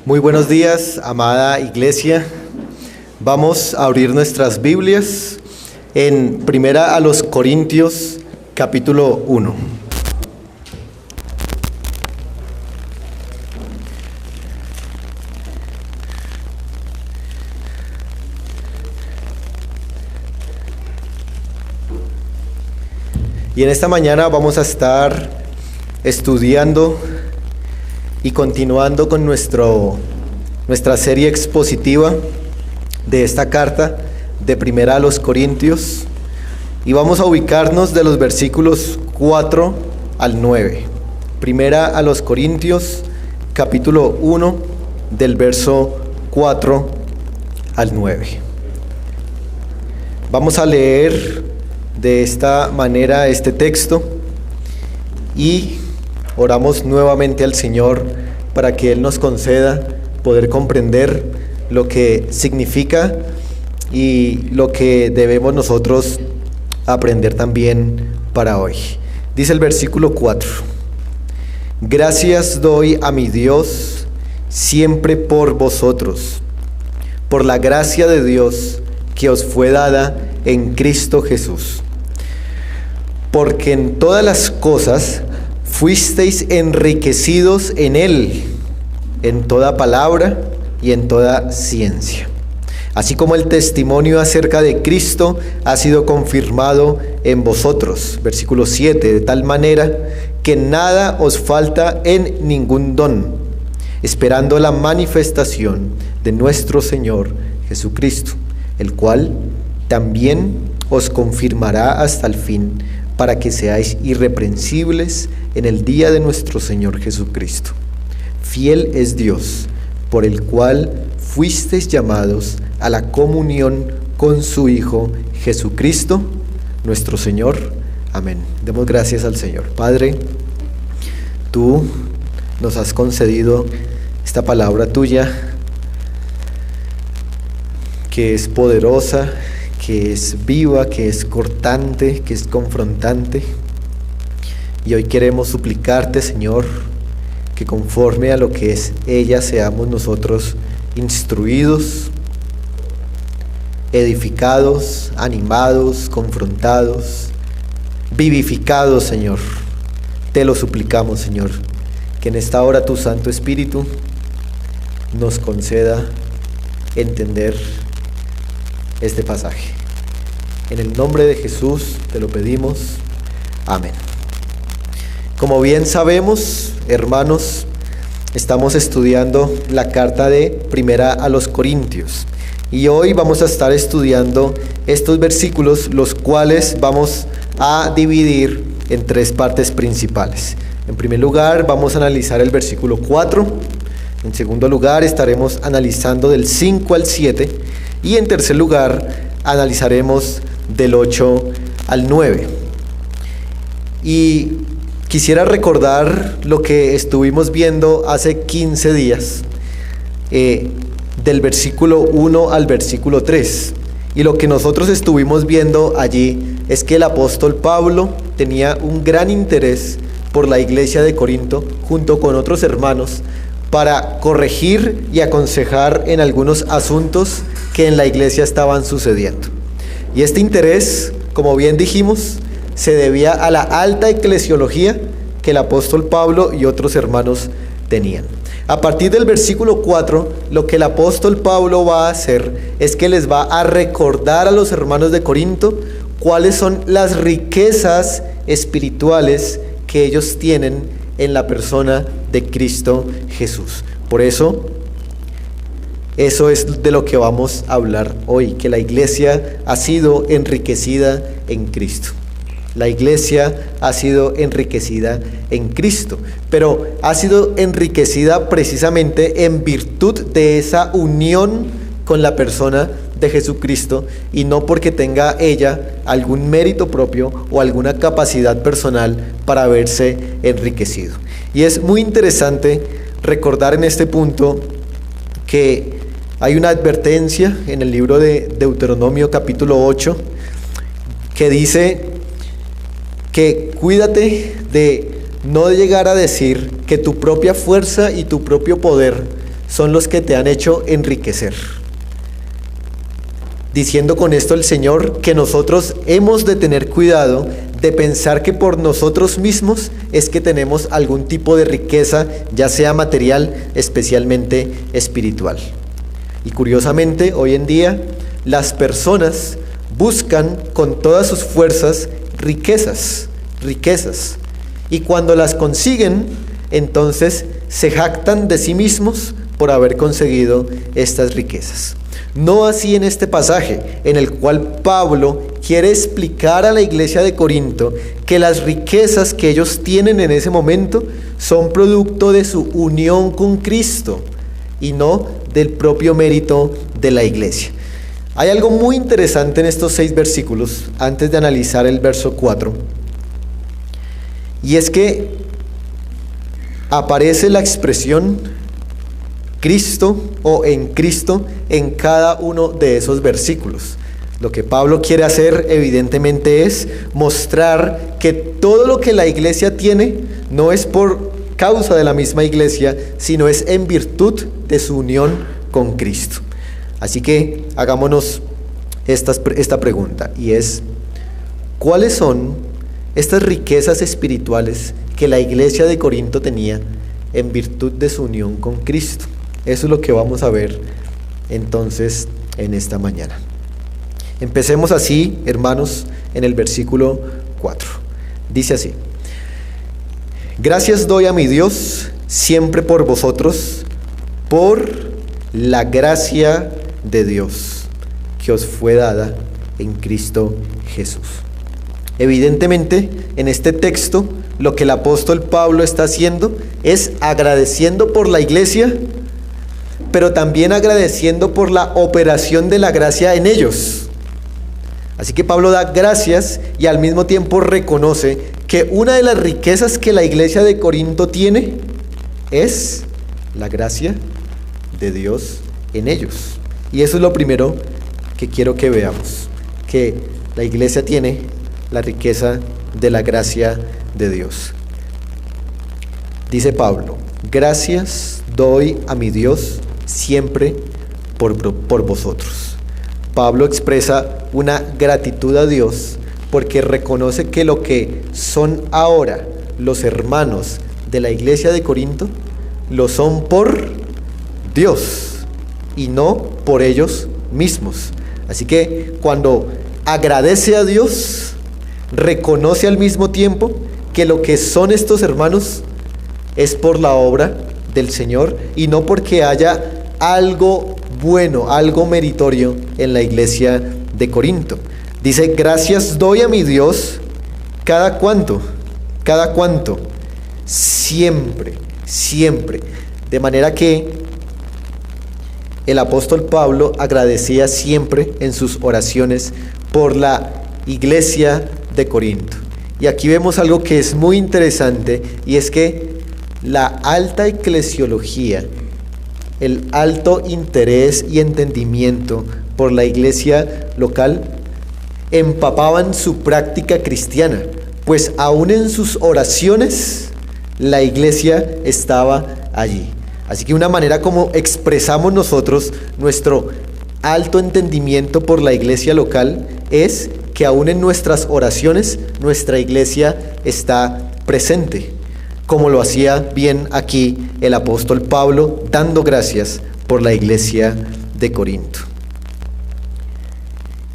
Muy buenos días, amada iglesia. Vamos a abrir nuestras Biblias en Primera a los Corintios, capítulo 1. Y en esta mañana vamos a estar estudiando y continuando con nuestra serie expositiva de esta carta de Primera a los Corintios, y vamos a ubicarnos de los versículos 4 al 9. Primera a los Corintios, capítulo 1, del verso 4 al 9. Vamos a leer de esta manera este texto y oramos nuevamente al Señor para que Él nos conceda poder comprender lo que significa y lo que debemos nosotros aprender también para hoy. Dice el versículo 4: Gracias doy a mi Dios siempre por vosotros, por la gracia de Dios que os fue dada en Cristo Jesús, porque en todas las cosas fuisteis enriquecidos en Él, en toda palabra y en toda ciencia, así como el testimonio acerca de Cristo ha sido confirmado en vosotros. Versículo 7: de tal manera que nada os falta en ningún don, esperando la manifestación de nuestro Señor Jesucristo, el cual también os confirmará hasta el fin, para que seáis irreprensibles en el día de nuestro Señor Jesucristo. Fiel es Dios, por el cual fuisteis llamados a la comunión con su Hijo Jesucristo, nuestro Señor. Amén. Demos gracias al Señor. Padre, tú nos has concedido esta palabra tuya, que es poderosa, que es viva, que es cortante, que es confrontante. Y hoy queremos suplicarte, Señor, que conforme a lo que es ella seamos nosotros instruidos, edificados, animados, confrontados, vivificados, Señor. Te lo suplicamos, Señor, que en esta hora tu Santo Espíritu nos conceda entender este pasaje. En el nombre de Jesús te lo pedimos. Amén. Como bien sabemos, hermanos, estamos estudiando la carta de Primera a los Corintios, y hoy vamos a estar estudiando estos versículos, los cuales vamos a dividir en tres partes principales. En primer lugar, vamos a analizar el versículo 4. En segundo lugar, estaremos analizando del 5 al 7. Y en tercer lugar, analizaremos del 8 al 9. Y quisiera recordar lo que estuvimos viendo hace 15 días, del versículo 1 al versículo 3. Y lo que nosotros estuvimos viendo allí es que el apóstol Pablo tenía un gran interés por la iglesia de Corinto, junto con otros hermanos, para corregir y aconsejar en algunos asuntos que en la iglesia estaban sucediendo. Y este interés, como bien dijimos, se debía a la alta eclesiología que el apóstol Pablo y otros hermanos tenían. A partir del versículo 4, lo que el apóstol Pablo va a hacer es que les va a recordar a los hermanos de Corinto cuáles son las riquezas espirituales que ellos tienen en la persona de Cristo Jesús. Por eso es de lo que vamos a hablar hoy, que la iglesia ha sido enriquecida en Cristo. La iglesia ha sido enriquecida en Cristo, pero ha sido enriquecida precisamente en virtud de esa unión con la persona de Jesucristo, y no porque tenga ella algún mérito propio o alguna capacidad personal para haberse enriquecido. Y es muy interesante recordar en este punto que hay una advertencia en el libro de Deuteronomio capítulo 8 que dice que cuídate de no llegar a decir que tu propia fuerza y tu propio poder son los que te han hecho enriquecer. Diciendo con esto el Señor que nosotros hemos de tener cuidado de pensar que por nosotros mismos es que tenemos algún tipo de riqueza, ya sea material, especialmente espiritual. Y curiosamente, hoy en día, las personas buscan con todas sus fuerzas riquezas. Y cuando las consiguen, entonces se jactan de sí mismos por haber conseguido estas riquezas. No así en este pasaje, en el cual Pablo quiere explicar a la iglesia de Corinto que las riquezas que ellos tienen en ese momento son producto de su unión con Cristo y no del propio mérito de la iglesia. Hay algo muy interesante en estos 6 versículos, antes de analizar el verso 4, y es que aparece la expresión Cristo o en Cristo en cada uno de esos versículos. Lo que Pablo quiere hacer evidentemente es mostrar que todo lo que la iglesia tiene no es por causa de la misma iglesia, sino es en virtud de su unión con Cristo. Así que hagámonos esta pregunta, y es: ¿cuáles son estas riquezas espirituales que la iglesia de Corinto tenía en virtud de su unión con Cristo? Eso es lo que vamos a ver entonces en esta mañana. Empecemos así, hermanos, en el versículo 4. Dice así: gracias doy a mi Dios siempre por vosotros, por la gracia de Dios que os fue dada en Cristo Jesús. Evidentemente, en este texto, lo que el apóstol Pablo está haciendo es agradeciendo por la iglesia, pero también agradeciendo por la operación de la gracia en ellos. Así que Pablo da gracias y al mismo tiempo reconoce que una de las riquezas que la iglesia de Corinto tiene es la gracia de Dios en ellos. Y eso es lo primero que quiero que veamos, que la iglesia tiene la riqueza de la gracia de Dios. Dice Pablo: gracias doy a mi Dios siempre por vosotros. Pablo expresa una gratitud a Dios porque reconoce que lo que son ahora los hermanos de la iglesia de Corinto lo son por Dios y no por ellos mismos. Así que cuando agradece a Dios, reconoce al mismo tiempo que lo que son estos hermanos es por la obra del Señor y no porque haya algo bueno, algo meritorio en la iglesia de Corinto. Dice: gracias doy a mi Dios cada cuánto, siempre. De manera que el apóstol Pablo agradecía siempre en sus oraciones por la iglesia de Corinto. Y aquí vemos algo que es muy interesante, y es que la alta eclesiología, el alto interés y entendimiento por la iglesia local, empapaban su práctica cristiana, pues aún en sus oraciones la iglesia estaba allí. Así que una manera como expresamos nosotros nuestro alto entendimiento por la iglesia local es que aún en nuestras oraciones nuestra iglesia está presente, como lo hacía bien aquí el apóstol Pablo, dando gracias por la iglesia de Corinto.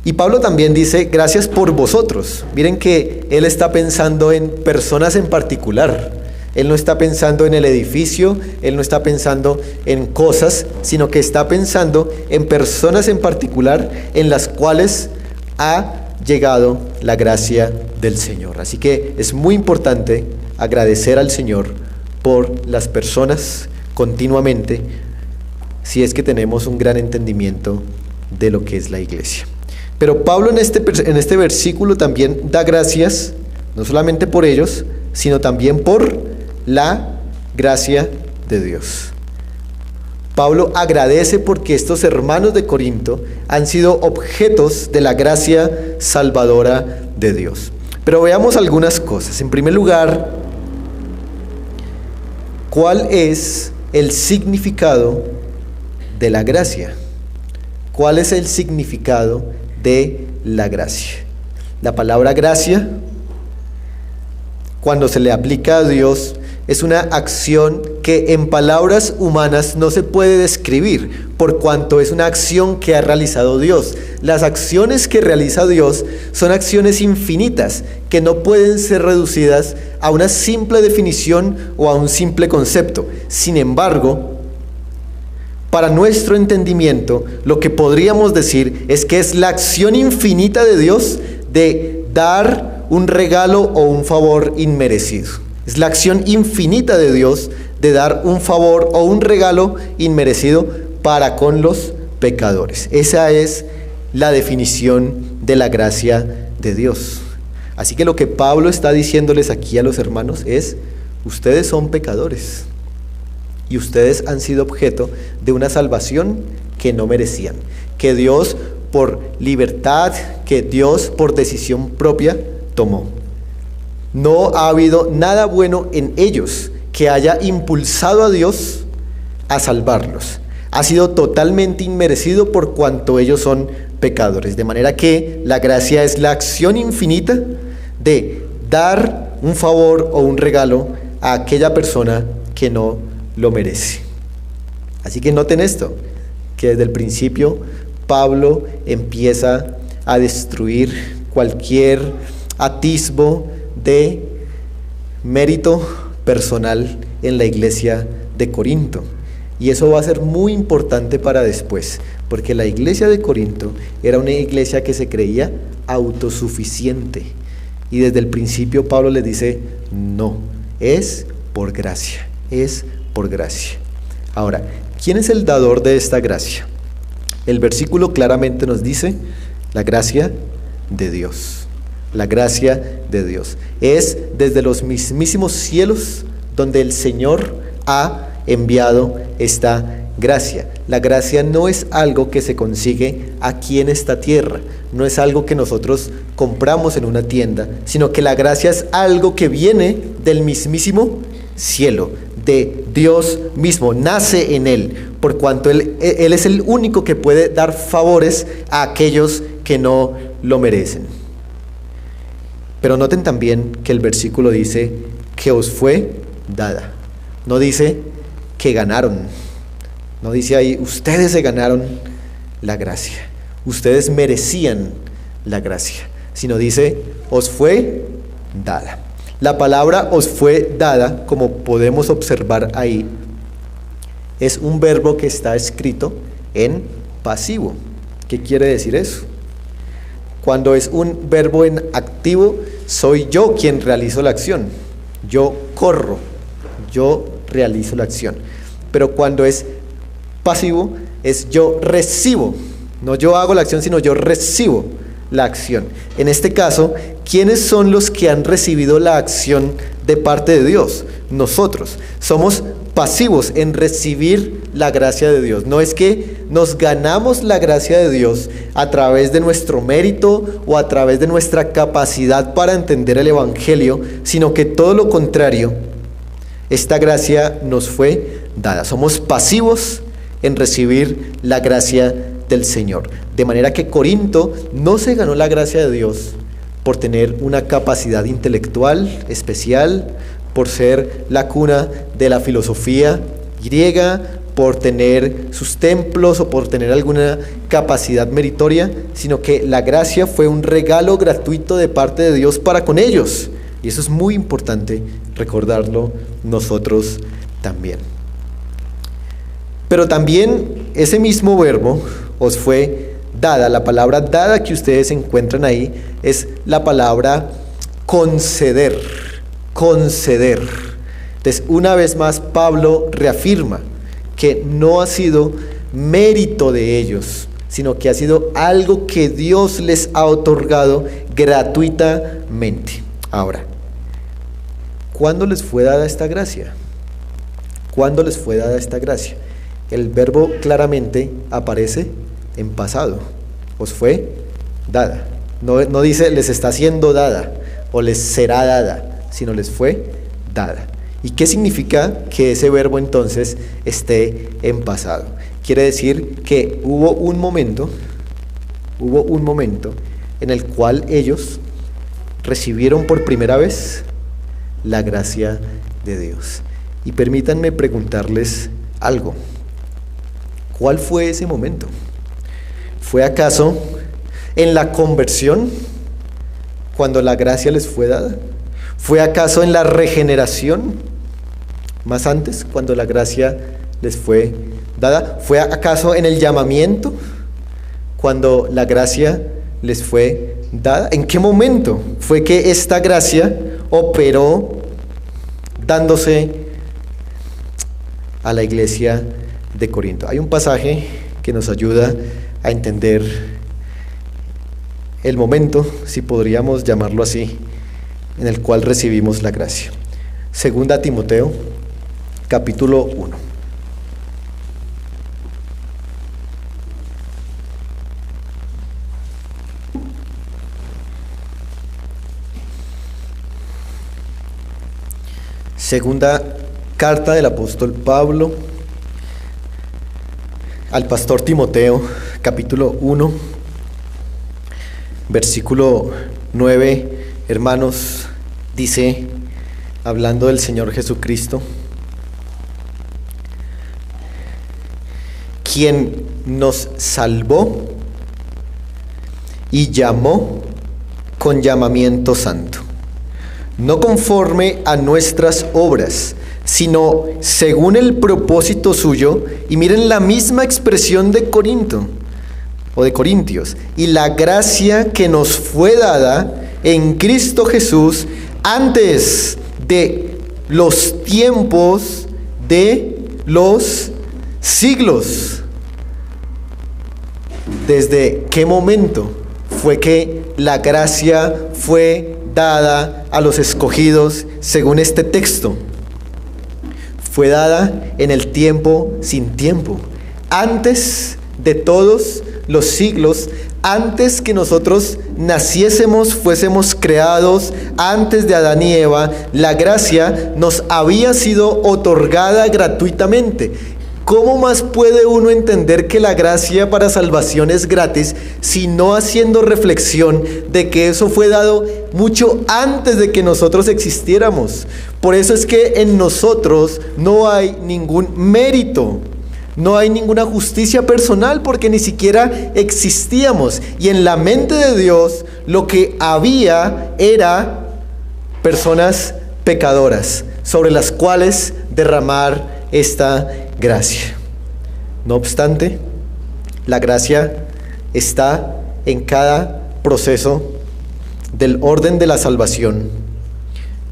Y Pablo también dice: gracias por vosotros. Miren que él está pensando en personas en particular. Él no está pensando en el edificio, él no está pensando en cosas, sino que está pensando en personas en particular en las cuales ha llegado la gracia del Señor. Así que es muy importante agradecer al Señor por las personas continuamente, si es que tenemos un gran entendimiento de lo que es la iglesia. Pero Pablo en este versículo también da gracias, no solamente por ellos, sino también por la gracia de Dios. Pablo agradece porque estos hermanos de Corinto han sido objetos de la gracia salvadora de Dios. Pero veamos algunas cosas. En primer lugar, ¿cuál es el significado de la gracia. ¿Cuál es el significado de la gracia? La palabra gracia, cuando se le aplica a Dios, es una acción que en palabras humanas no se puede describir, por cuanto es una acción que ha realizado Dios. Las acciones que realiza Dios son acciones infinitas, que no pueden ser reducidas a una simple definición o a un simple concepto. Sin embargo, para nuestro entendimiento, lo que podríamos decir es que es la acción infinita de Dios de dar un regalo o un favor inmerecido. Es la acción infinita de Dios de dar un favor o un regalo inmerecido para con los pecadores. Esa es la definición de la gracia de Dios. Así que lo que Pablo está diciéndoles aquí a los hermanos es: ustedes son pecadores y ustedes han sido objeto de una salvación que no merecían, que Dios por libertad, que Dios por decisión propia tomó. No ha habido nada bueno en ellos que haya impulsado a Dios a salvarlos. Ha sido totalmente inmerecido por cuanto ellos son pecadores. De manera que la gracia es la acción infinita de dar un favor o un regalo a aquella persona que no lo merece. Así que noten esto, que desde el principio Pablo empieza a destruir cualquier atisbo de mérito personal en la iglesia de Corinto. Y eso va a ser muy importante para después, porque la iglesia de Corinto era una iglesia que se creía autosuficiente. Y desde el principio Pablo les dice: no, es por gracia, es por gracia. Ahora, ¿quién es el dador de esta gracia? El versículo claramente nos dice: la gracia de Dios. La gracia de Dios es desde los mismísimos cielos donde el Señor ha enviado esta gracia. La gracia no es algo que se consigue aquí en esta tierra, no es algo que nosotros compramos en una tienda, sino que la gracia es algo que viene del mismísimo cielo, de Dios mismo, nace en Él, por cuanto Él es el único que puede dar favores a aquellos que no lo merecen. Pero noten también que el versículo dice que os fue dada. No dice que ganaron. No dice ahí, ustedes se ganaron la gracia. Ustedes merecían la gracia. Sino dice, os fue dada. La palabra os fue dada, como podemos observar ahí, es un verbo que está escrito en pasivo. ¿Qué quiere decir eso? Cuando es un verbo en activo, soy yo quien realizo la acción. Yo corro, yo realizo la acción. Pero cuando es pasivo, es yo recibo. No yo hago la acción, sino yo recibo la acción. En este caso, ¿quiénes son los que han recibido la acción de parte de Dios? Nosotros. Somos pasivos en recibir la gracia de Dios. No es que nos ganamos la gracia de Dios a través de nuestro mérito o a través de nuestra capacidad para entender el Evangelio, sino que todo lo contrario, esta gracia nos fue dada. Somos pasivos en recibir la gracia del Señor. De manera que Corinto no se ganó la gracia de Dios por tener una capacidad intelectual especial, por ser la cuna de la filosofía griega, por tener sus templos o por tener alguna capacidad meritoria, sino que la gracia fue un regalo gratuito de parte de Dios para con ellos. Y eso es muy importante recordarlo nosotros también. Pero también ese mismo verbo os fue dada. La palabra dada que ustedes encuentran ahí es la palabra conceder. Conceder. Entonces, una vez más, Pablo reafirma que no ha sido mérito de ellos, sino que ha sido algo que Dios les ha otorgado gratuitamente. Ahora, ¿cuándo les fue dada esta gracia? ¿Cuándo les fue dada esta gracia? El verbo claramente aparece en pasado. Os fue dada. No dice les está siendo dada o les será dada, sino les fue dada. ¿Y qué significa que ese verbo entonces esté en pasado? quiere decir que hubo un momento en el cual ellos recibieron por primera vez la gracia de Dios. Y permítanme preguntarles algo. ¿Cuál fue ese momento? ¿Fue acaso en la conversión, cuando la gracia les fue dada? ¿Fue acaso en la regeneración, más antes, cuando la gracia les fue dada? ¿Fue acaso en el llamamiento, cuando la gracia les fue dada? ¿En qué momento fue que esta gracia operó dándose a la iglesia de Corinto? Hay un pasaje que nos ayuda a entender el momento, si podríamos llamarlo así, en el cual recibimos la gracia. Segunda Timoteo, capítulo 1. Segunda carta del apóstol Pablo al pastor Timoteo, capítulo 1, versículo 9, hermanos, dice, hablando del Señor Jesucristo, quien nos salvó y llamó con llamamiento santo, no conforme a nuestras obras, sino según el propósito suyo. Y miren la misma expresión de Corinto o de Corintios: y la gracia que nos fue dada en Cristo Jesús antes de los tiempos de los siglos. ¿Desde qué momento fue que la gracia fue dada a los escogidos según este texto? Fue dada en el tiempo sin tiempo, antes de todos los siglos, antes que nosotros naciésemos, fuésemos creados, antes de Adán y Eva. La gracia nos había sido otorgada gratuitamente. ¿Cómo más puede uno entender que la gracia para salvación es gratis, si no haciendo reflexión de que eso fue dado mucho antes de que nosotros existiéramos? Por eso es que en nosotros no hay ningún mérito, no hay ninguna justicia personal, porque ni siquiera existíamos. Y en la mente de Dios lo que había era personas pecadoras sobre las cuales derramar esta gracia. No obstante, la gracia está en cada proceso del orden de la salvación,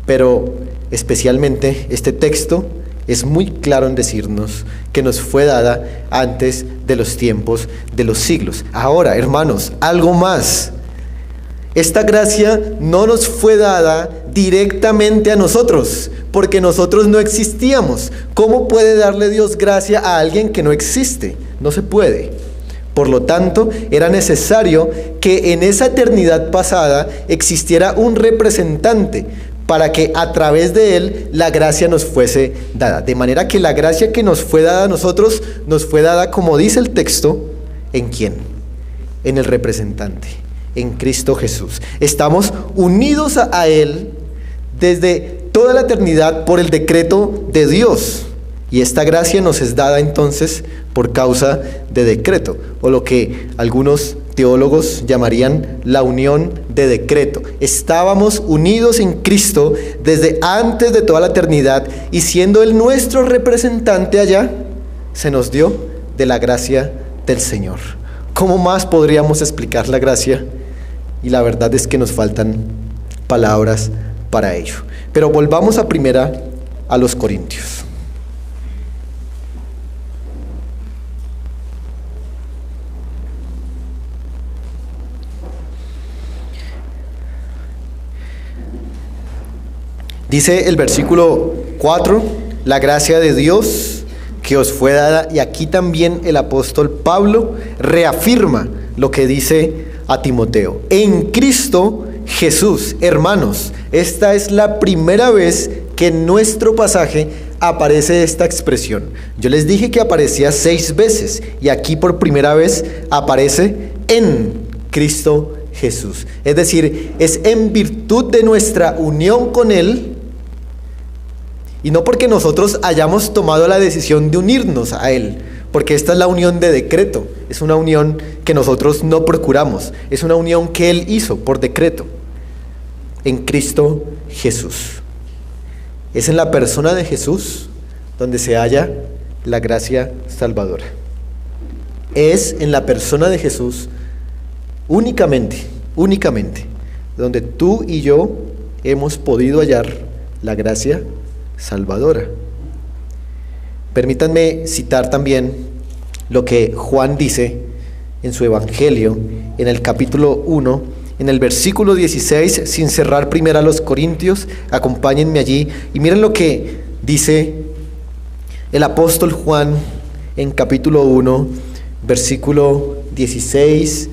pero especialmente este texto es muy claro en decirnos que nos fue dada antes de los tiempos de los siglos. Ahora, hermanos, algo más. Esta gracia no nos fue dada directamente a nosotros, porque nosotros no existíamos. ¿Cómo puede darle Dios gracia a alguien que no existe? No se puede. Por lo tanto, era necesario que en esa eternidad pasada existiera un representante para que a través de él la gracia nos fuese dada. De manera que la gracia que nos fue dada a nosotros nos fue dada, como dice el texto, ¿en quién? En el representante, en Cristo Jesús. Estamos unidos a él desde toda la eternidad por el decreto de Dios. Y esta gracia nos es dada entonces por causa de decreto, o lo que algunos teólogos llamarían la unión de decreto. Estábamos unidos en Cristo desde antes de toda la eternidad, y siendo Él nuestro representante allá, se nos dio de la gracia del Señor. ¿Cómo más podríamos explicar la gracia? Y la verdad es que nos faltan palabras para ello. Pero volvamos a los Corintios. Dice el versículo 4, la gracia de Dios que os fue dada, y aquí también el apóstol Pablo reafirma lo que dice a Timoteo: en Cristo Jesús. Hermanos, esta es la primera vez que en nuestro pasaje aparece esta expresión? Yo les dije que aparecía 6 veces y aquí por primera vez aparece en Cristo Jesús. Es decir, es en virtud de nuestra unión con Él y no porque nosotros hayamos tomado la decisión de unirnos a Él, porque esta es la unión de decreto, es una unión que nosotros no procuramos, es una unión que Él hizo por decreto, en Cristo Jesús. Es en la persona de Jesús donde se halla la gracia salvadora. Es en la persona de Jesús únicamente, donde tú y yo hemos podido hallar la gracia salvadora. Permítanme citar también lo que Juan dice en su Evangelio, en el capítulo 1, en el versículo 16, sin cerrar primero a los Corintios, acompáñenme allí y miren lo que dice el apóstol Juan en capítulo 1, versículo 16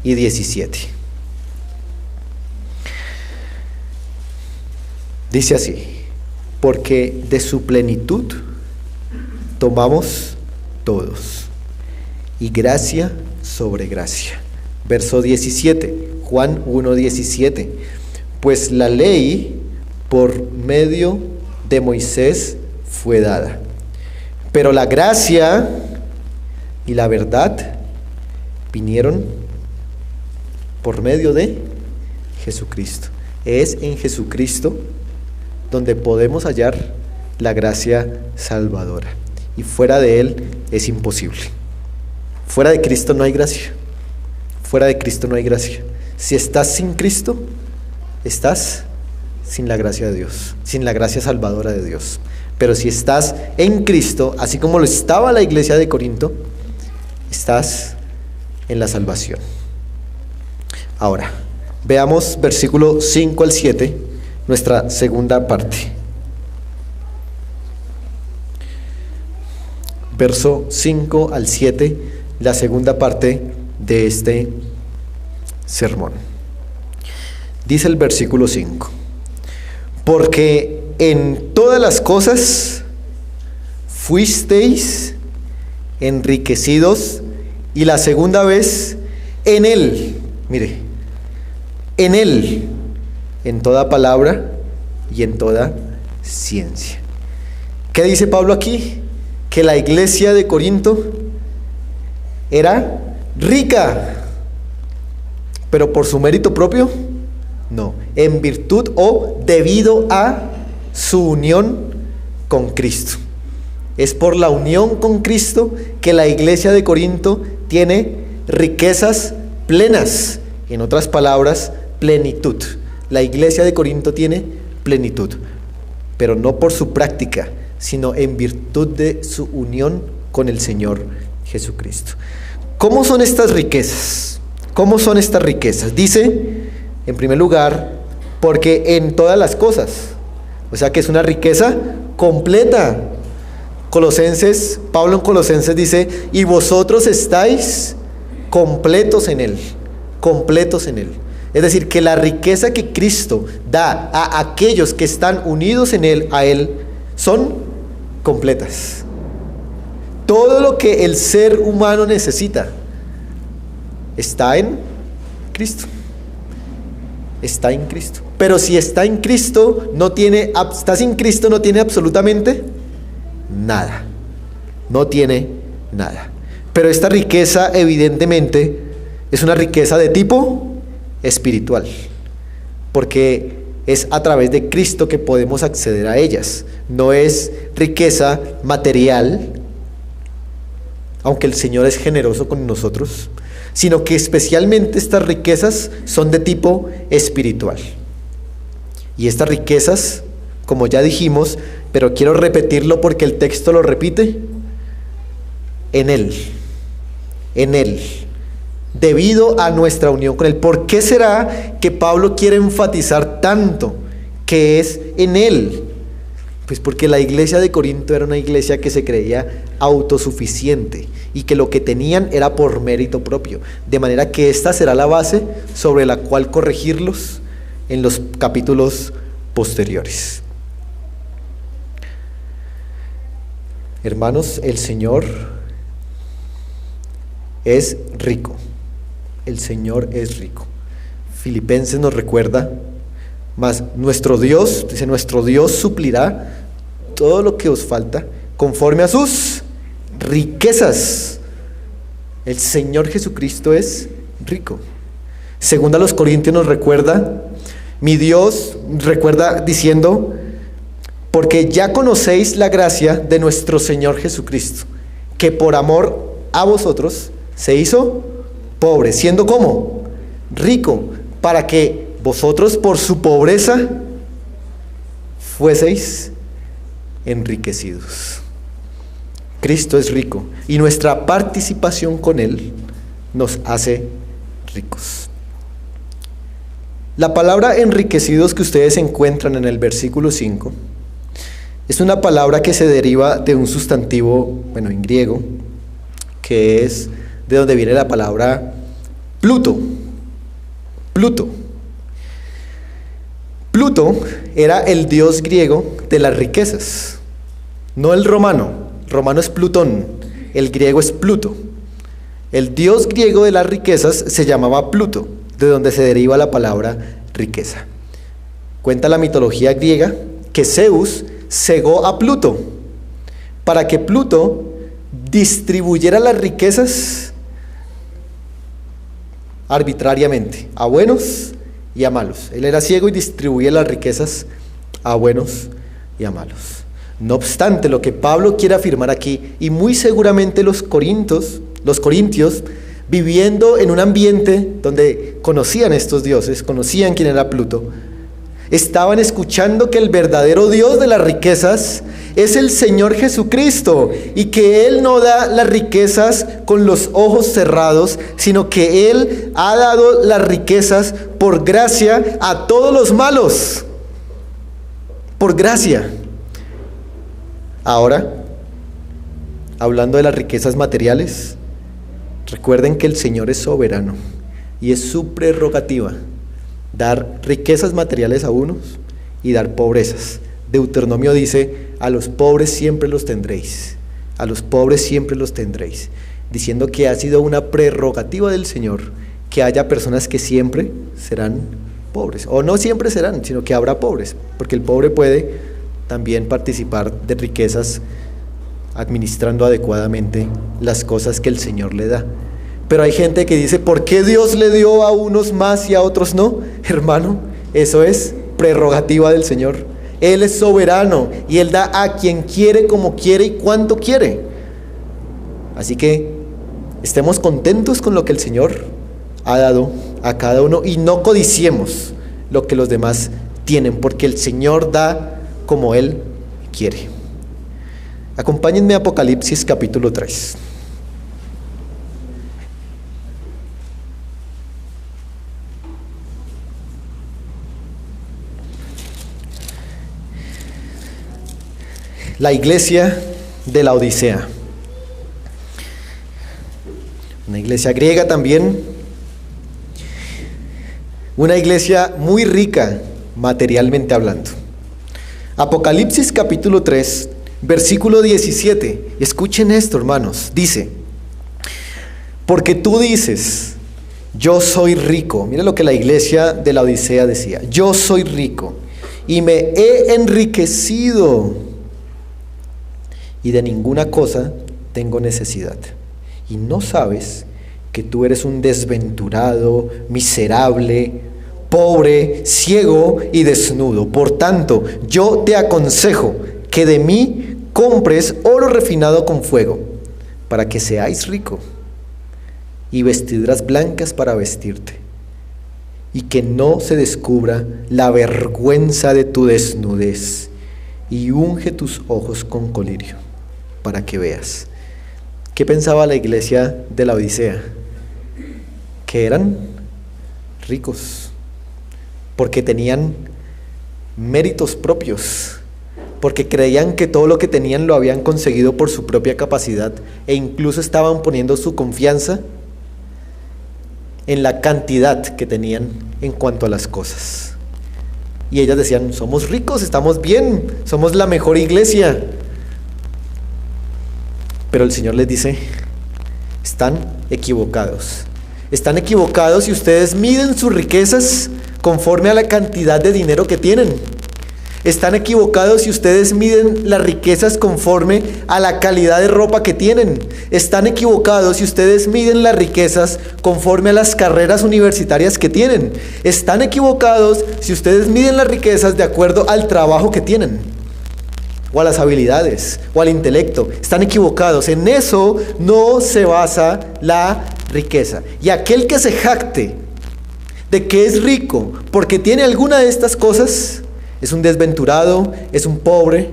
y 17. Dice así: porque de su plenitud tomamos todos, y gracia sobre gracia. Verso 17, Juan 1:17. Pues la ley por medio de Moisés fue dada, pero la gracia y la verdad vinieron por medio de Jesucristo. Es en Jesucristo donde podemos hallar la gracia salvadora. Y fuera de Él es imposible. Fuera de Cristo no hay gracia. Fuera de Cristo no hay gracia. Si estás sin Cristo, estás sin la gracia de Dios, sin la gracia salvadora de Dios. Pero si estás en Cristo, así como lo estaba la iglesia de Corinto, estás en la salvación. Ahora, veamos versículo 5 al 7, nuestra segunda parte. Verso 5 al 7, la segunda parte de este sermón. Dice el versículo 5: porque en todas las cosas fuisteis enriquecidos, y la segunda vez en Él, mire, en Él, en toda palabra y en toda ciencia. ¿Qué dice Pablo aquí? Que la iglesia de Corinto era rica, pero por su mérito propio, no, en virtud o debido a su unión con Cristo. Es por la unión con Cristo que la iglesia de Corinto tiene riquezas plenas, en otras palabras, plenitud. La iglesia de Corinto tiene plenitud, pero no por su práctica, sino en virtud de su unión con el Señor Jesucristo. ¿Cómo son estas riquezas? ¿Cómo son estas riquezas? Dice, en primer lugar, porque en todas las cosas, o sea que es una riqueza completa. Colosenses, Pablo en Colosenses dice, y vosotros estáis completos en Él, completos en Él. Es decir, que la riqueza que Cristo da a aquellos que están unidos en Él, a Él, son completas. Todo lo que el ser humano necesita está en Cristo. Está en Cristo. Pero si está en Cristo, está sin Cristo, no tiene absolutamente nada. No tiene nada. Pero esta riqueza, evidentemente, es una riqueza de tipo espiritual, porque es a través de Cristo que podemos acceder a ellas. No es riqueza material, aunque el Señor es generoso con nosotros, sino que especialmente estas riquezas son de tipo espiritual. Y estas riquezas, como ya dijimos, pero quiero repetirlo porque el texto lo repite, en Él, debido a nuestra unión con Él. ¿Por qué será que Pablo quiere enfatizar tanto que es en Él? Pues porque la iglesia de Corinto era una iglesia que se creía autosuficiente y que lo que tenían era por mérito propio, de manera que esta será la base sobre la cual corregirlos en los capítulos posteriores. Hermanos, el Señor es rico. El Señor es rico. Filipenses nos recuerda, mas nuestro Dios, dice, nuestro Dios suplirá todo lo que os falta conforme a sus riquezas. El Señor Jesucristo es rico. Segunda a los Corintios nos recuerda, mi Dios recuerda diciendo, porque ya conocéis la gracia de nuestro Señor Jesucristo, que por amor a vosotros se hizo pobre, siendo como rico, para que vosotros por su pobreza fueseis enriquecidos. Cristo es rico y nuestra participación con Él nos hace ricos. La palabra enriquecidos que ustedes encuentran en el versículo 5 es una palabra que se deriva de un sustantivo, en griego, que es de donde viene la palabra Pluto. Pluto. Pluto era el dios griego de las riquezas, no el romano. Romano es Plutón, el griego es Pluto. El dios griego de las riquezas se llamaba Pluto, de donde se deriva la palabra riqueza. Cuenta la mitología griega que Zeus cegó a Pluto para que Pluto distribuyera las riquezas arbitrariamente, a buenos y a malos. Él era ciego y distribuía las riquezas a buenos y a malos. No obstante, lo que Pablo quiere afirmar aquí, y muy seguramente los corintios, viviendo en un ambiente donde conocían estos dioses, conocían quién era Pluto, estaban escuchando que el verdadero Dios de las riquezas es el Señor Jesucristo, y que Él no da las riquezas con los ojos cerrados, sino que Él ha dado las riquezas por gracia a todos los malos, por gracia. Ahora, hablando de las riquezas materiales, recuerden que el Señor es soberano y es su prerrogativa dar riquezas materiales a unos y dar pobrezas. Deuteronomio dice, a los pobres siempre los tendréis, a los pobres siempre los tendréis, diciendo que ha sido una prerrogativa del Señor que haya personas que siempre serán pobres, o no siempre serán, sino que habrá pobres, porque el pobre puede también participar de riquezas administrando adecuadamente las cosas que el Señor le da. Pero hay gente que dice, ¿por qué Dios le dio a unos más y a otros no? Hermano, eso es prerrogativa del Señor. Él es soberano y Él da a quien quiere, como quiere y cuanto quiere. Así que estemos contentos con lo que el Señor ha dado a cada uno y no codiciemos lo que los demás tienen, porque el Señor da como Él quiere. Acompáñenme a Apocalipsis capítulo 3. La iglesia de la Odisea. Una iglesia griega también. Una iglesia muy rica materialmente hablando. Apocalipsis capítulo 3, versículo 17. Escuchen esto, hermanos. Dice, porque tú dices, yo soy rico. Mira lo que la iglesia de la Odisea decía. Yo soy rico y me he enriquecido y de ninguna cosa tengo necesidad. Y no sabes que tú eres un desventurado, miserable, pobre, ciego y desnudo. Por tanto, yo te aconsejo que de mí compres oro refinado con fuego, para que seáis rico, y vestiduras blancas para vestirte, y que no se descubra la vergüenza de tu desnudez, y unge tus ojos con colirio, para que veas. ¿Qué pensaba la iglesia de la Odisea? Que eran ricos, porque tenían méritos propios, porque creían que todo lo que tenían lo habían conseguido por su propia capacidad, e incluso estaban poniendo su confianza en la cantidad que tenían en cuanto a las cosas. Y ellas decían, somos ricos, estamos bien, somos la mejor iglesia. Pero el Señor les dice, están equivocados. Están equivocados si ustedes miden sus riquezas conforme a la cantidad de dinero que tienen. Están equivocados si ustedes miden las riquezas conforme a la calidad de ropa que tienen. Están equivocados si ustedes miden las riquezas conforme a las carreras universitarias que tienen. Están equivocados si ustedes miden las riquezas de acuerdo al trabajo que tienen, o a las habilidades, o al intelecto. Están equivocados. En eso no se basa la riqueza. Y aquel que se jacte de que es rico porque tiene alguna de estas cosas, es un desventurado, es un pobre,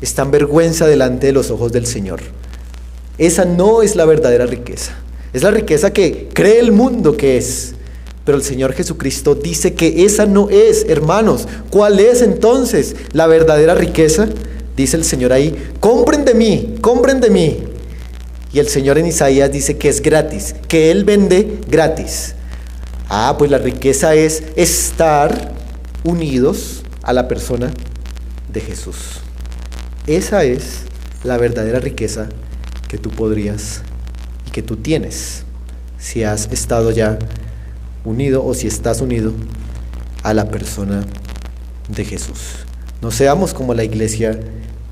está en vergüenza delante de los ojos del Señor. Esa no es la verdadera riqueza. Es la riqueza que cree el mundo que es. Pero el Señor Jesucristo dice que esa no es, hermanos. ¿Cuál es entonces la verdadera riqueza? Dice el Señor ahí, compren de mí, compren de mí. Y el Señor en Isaías dice que es gratis, que Él vende gratis. Pues la riqueza es estar unidos a la persona de Jesús. Esa es la verdadera riqueza que tú podrías y que tú tienes si has estado ya unido o si estás unido a la persona de Jesús. No seamos como la iglesia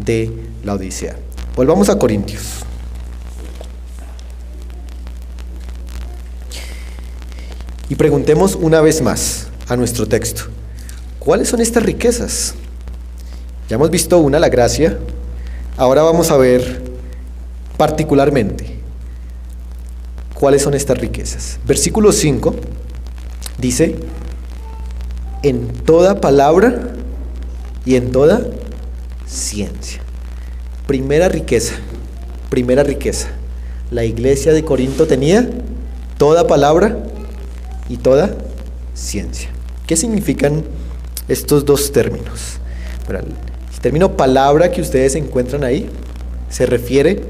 de Laodicea. Volvamos a Corintios. Y preguntemos una vez más a nuestro texto, ¿cuáles son estas riquezas? Ya hemos visto una, la gracia. Ahora vamos a ver particularmente cuáles son estas riquezas. Versículo 5 dice, en toda palabra y en toda ciencia. Primera riqueza. La iglesia de Corinto tenía toda palabra y toda ciencia. ¿Qué significan estos dos términos? Bueno, el término palabra que ustedes encuentran ahí se refiere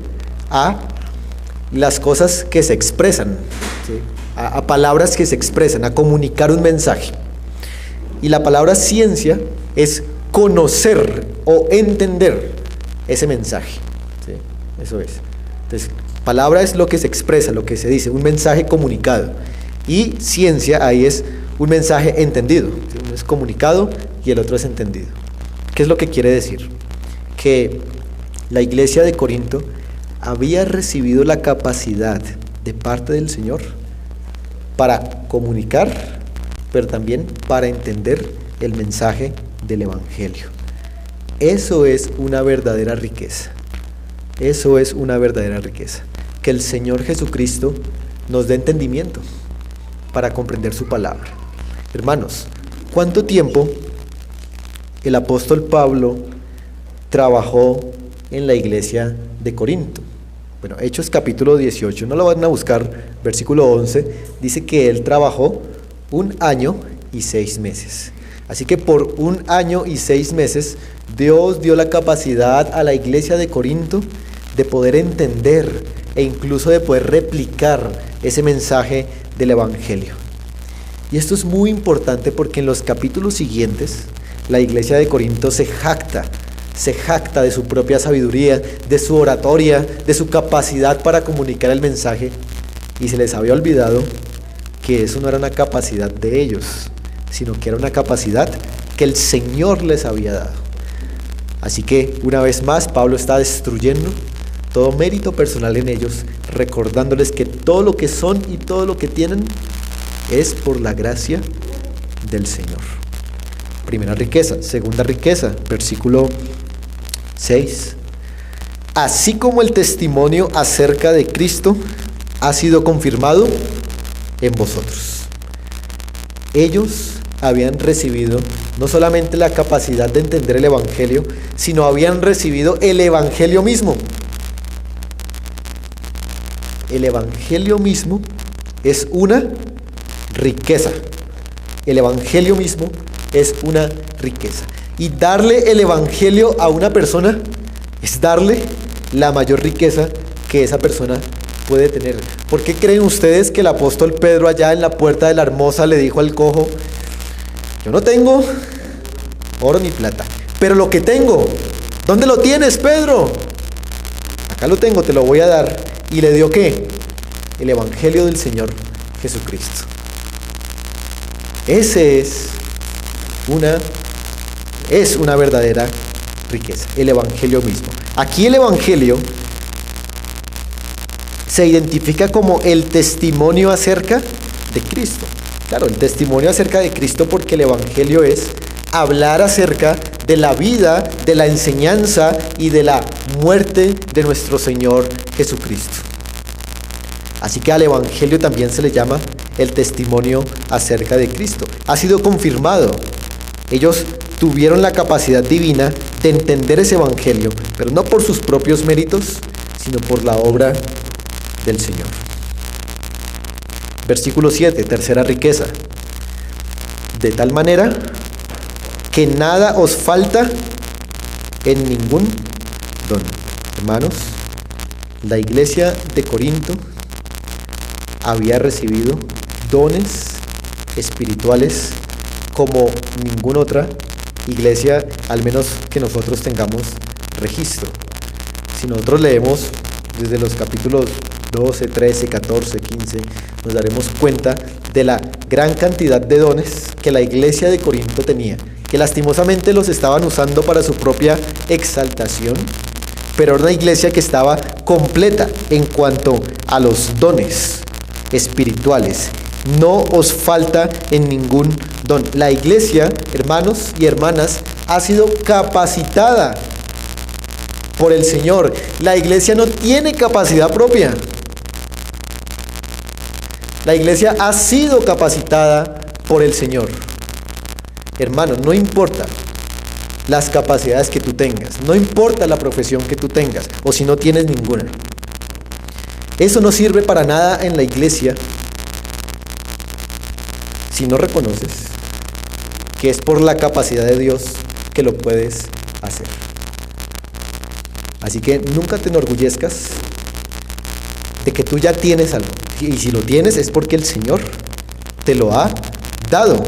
a las cosas que se expresan, ¿sí? A palabras que se expresan, a comunicar un mensaje. Y la palabra ciencia es conocer o entender ese mensaje, ¿sí? Eso es. Entonces, palabra es lo que se expresa, lo que se dice, un mensaje comunicado. Y ciencia ahí es un mensaje entendido, ¿sí? Uno es comunicado y el otro es entendido. ¿Qué es lo que quiere decir? Que la iglesia de Corinto había recibido la capacidad de parte del Señor para comunicar, pero también para entender el mensaje del Evangelio. Eso es una verdadera riqueza. Eso es una verdadera riqueza. Que el Señor Jesucristo nos dé entendimiento para comprender su palabra. Hermanos, ¿cuánto tiempo el apóstol Pablo trabajó en la iglesia de Corinto? Bueno, Hechos capítulo 18, no lo van a buscar, versículo 11, dice que él trabajó 1 año y 6 meses. Así que por 1 año y 6 meses, Dios dio la capacidad a la iglesia de Corinto de poder entender e incluso de poder replicar ese mensaje del Evangelio. Y esto es muy importante porque en los capítulos siguientes, la iglesia de Corinto se jacta de su propia sabiduría, de su oratoria, de su capacidad para comunicar el mensaje, y se les había olvidado que eso no era una capacidad de ellos, sino que era una capacidad que el Señor les había dado. Así que una vez más Pablo está destruyendo todo mérito personal en ellos, recordándoles que todo lo que son y todo lo que tienen es por la gracia del Señor. Primera riqueza. Segunda riqueza, versículo 6. Así como el testimonio acerca de Cristo ha sido confirmado en vosotros. Ellos habían recibido no solamente la capacidad de entender el Evangelio, sino habían recibido el Evangelio mismo. El Evangelio mismo es una riqueza. El Evangelio mismo es una riqueza. Y darle el Evangelio a una persona es darle la mayor riqueza que esa persona puede tener. ¿Por qué creen ustedes que el apóstol Pedro allá en la puerta de la Hermosa le dijo al cojo: yo no tengo oro ni plata, pero lo que tengo, ¿dónde lo tienes, Pedro? acá lo tengo, te lo voy a dar. ¿Y le dio qué? El Evangelio del Señor Jesucristo. Ese es una verdadera riqueza, el Evangelio mismo. Aquí el Evangelio se identifica como el testimonio acerca de Cristo. Claro, el testimonio acerca de Cristo, porque el Evangelio es hablar acerca de la vida, de la enseñanza y de la muerte de nuestro Señor Jesucristo. Así que al Evangelio también se le llama el testimonio acerca de Cristo. Ha sido confirmado. Ellos tuvieron la capacidad divina de entender ese Evangelio, pero no por sus propios méritos, sino por la obra del Señor. Versículo 7, tercera riqueza. De tal manera que nada os falta en ningún don. Hermanos, la iglesia de Corinto había recibido dones espirituales como ninguna otra iglesia, al menos que nosotros tengamos registro. Si nosotros leemos desde los capítulos 12, 13, 14, 15, nos daremos cuenta de la gran cantidad de dones que la iglesia de Corinto tenía, que lastimosamente los estaban usando para su propia exaltación, pero era una iglesia que estaba completa en cuanto a los dones espirituales. No os falta en ningún don. La iglesia, hermanos y hermanas, ha sido capacitada por el Señor. La iglesia no tiene capacidad propia. La iglesia ha sido capacitada por el Señor. Hermanos, no importa las capacidades que tú tengas, no importa la profesión que tú tengas, o si no tienes ninguna. Eso no sirve para nada en la iglesia si no reconoces que es por la capacidad de Dios que lo puedes hacer. Así que nunca te enorgullezcas de que tú ya tienes algo. Y si lo tienes es porque el Señor te lo ha dado.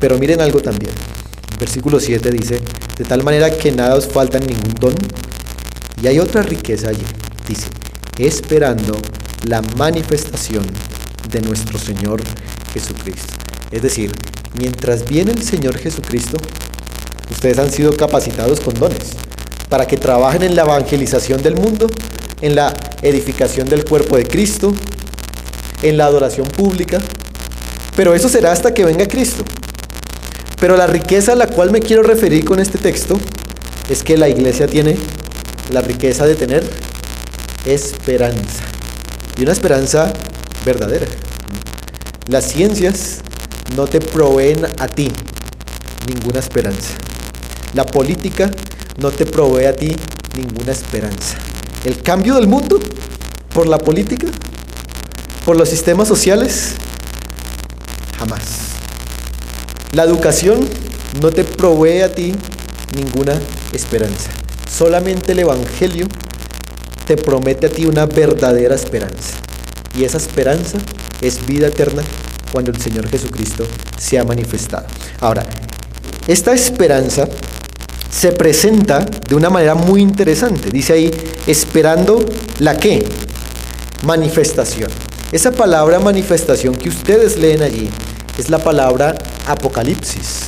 Pero miren algo también. Versículo 7 dice, de tal manera que nada os falta en ningún don. Y hay otra riqueza allí. Dice, esperando la manifestación de nuestro Señor Jesucristo. Es decir, mientras viene el Señor Jesucristo, ustedes han sido capacitados con dones para que trabajen en la evangelización del mundo, en la edificación del cuerpo de Cristo, en la adoración pública. Pero eso será hasta que venga Cristo. Pero la riqueza a la cual me quiero referir con este texto es que la iglesia tiene la riqueza de tener esperanza. Y una esperanza verdadera. Las ciencias no te proveen a ti ninguna esperanza. La política no te provee a ti ninguna esperanza. El cambio del mundo por la política, por los sistemas sociales, jamás. La educación no te provee a ti ninguna esperanza. Solamente el Evangelio te promete a ti una verdadera esperanza. Y esa esperanza es vida eterna cuando el Señor Jesucristo se ha manifestado. Ahora, esta esperanza se presenta de una manera muy interesante. Dice ahí, esperando ¿la qué? Manifestación. Esa palabra manifestación que ustedes leen allí es la palabra apocalipsis.